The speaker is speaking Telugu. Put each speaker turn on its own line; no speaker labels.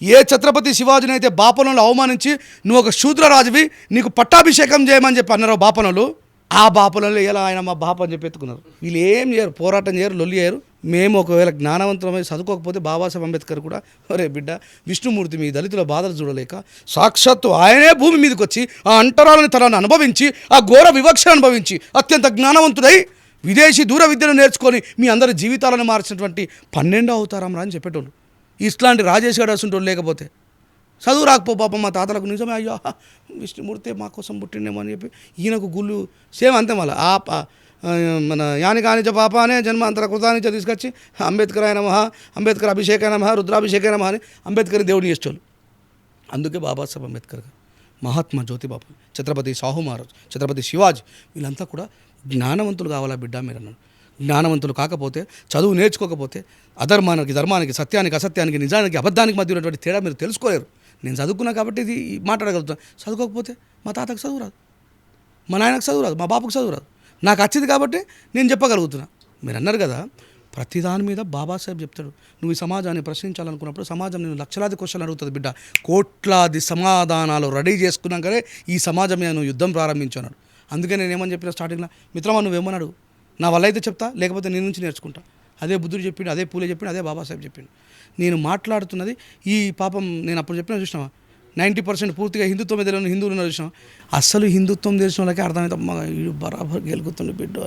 ఏ ఛత్రపతి శివాజీని అయితే బాపనలు అవమానించి నువ్వు ఒక శూద్రరాజువి నీకు పట్టాభిషేకం చేయమని చెప్పి అన్నారు బాపనలు. ఆ బాపనలు ఎలా ఆయన మా బాప అని చెప్పి ఎత్తుకున్నారు. వీళ్ళు ఏం చేయరు, పోరాటం చేయరు, లొల్లి చేయరు. మేము ఒకవేళ జ్ఞానవంతమై చదువుకోకపోతే బాబాసాహెబ్ అంబేద్కర్ కూడా ఒరే బిడ్డ విష్ణుమూర్తి మీ దళితుల బాధలు చూడలేక సాక్షాత్తు ఆయనే భూమి మీదకి వచ్చి ఆ అంటరాలని తరాన్ని అనుభవించి ఆ ఘోర వివక్ష అనుభవించి అత్యంత జ్ఞానవంతుడై విదేశీ దూర విద్యను నేర్చుకొని మీ అందరి జీవితాలను మార్చినటువంటి 12వ అవతారం రా అని చెప్పేటోళ్ళు. ఇట్లాంటి రాజేష్ గారు అసంటోళ్ళు లేకపోతే చదువు రాకపో పాపం మా తాతలకు నిజమే అయ్యో విష్ణుమూర్తి మా కోసం పుట్టిండేమో అని చెప్పి ఈయనకు గుళ్ళు సేమ్ అంతే. మళ్ళీ మన యానికానిచ పాప అనే జన్మాంతర కృతానిచ తీసుకొచ్చి అంబేద్కర్ ఆయన మహా అంబేద్కర్ అభిషేక నమః రుద్రాభిషేక నమః అని అంబేద్కర్ దేవుడిని చేసేవాళ్ళు. అందుకే బాబాసాహెబ్ అంబేద్కర్ గారు, మహాత్మా జ్యోతిబాపు, ఛత్రపతి సాహు మహారాజ్, ఛత్రపతి శివాజీ వీళ్ళంతా కూడా జ్ఞానవంతులు కావాలా బిడ్డ మీరు అన్నారు. జ్ఞానవంతులు కాకపోతే చదువు నేర్చుకోకపోతే అధర్మానికి ధర్మానికి సత్యానికి అసత్యానికి నిజానికి అబద్ధానికి మధ్య ఉన్నటువంటి తేడా మీరు తెలుసుకోలేరు. నేను చదువుకున్నా కాబట్టి ఇది మాట్లాడగలుగుతాను. చదువుకోకపోతే మా తాతకు చదువు రాదు, మా నాయనకు చదువు రాదు, మా బాపుకు చదువు రాదు. నాకు వచ్చింది కాబట్టి నేను చెప్పగలుగుతున్నా. మీరు అన్నారు కదా ప్రతిదాని మీద బాబాసాహెబ్ చెప్తాడు, నువ్వు ఈ సమాజాన్ని ప్రశ్నించాలనుకున్నప్పుడు సమాజం నేను లక్షలాది క్వశ్చన్లు అడుగుతుంది బిడ్డ, కోట్లాది సమాధానాలు రెడీ చేసుకున్నాకనే ఈ సమాజం మీద నువ్వు యుద్ధం ప్రారంభించున్నాడు. అందుకే నేను ఏమని చెప్పిన స్టార్టింగ్లో, మిత్రమా నువ్వేమని అడుగు, నా వల్ల అయితే చెప్తా, లేకపోతే నీ నుంచి నేర్చుకుంటా. అదే బుద్ధుడు చెప్పిండు, అదే పూలే చెప్పిండు, అదే బాబాసాహెబ్ చెప్పిండు. నేను మాట్లాడుతున్నది ఈ పాపం నేను అప్పుడు చెప్పిన చూసినావా 90% పూర్తిగా హిందుత్వం మీద హిందువులు చూసినాం. అసలు హిందుత్వం తెలిసిన వాళ్ళకి అర్థమైతే అమ్మ వీడు బరాబర్ గెలుగుతుండే బిడ్డ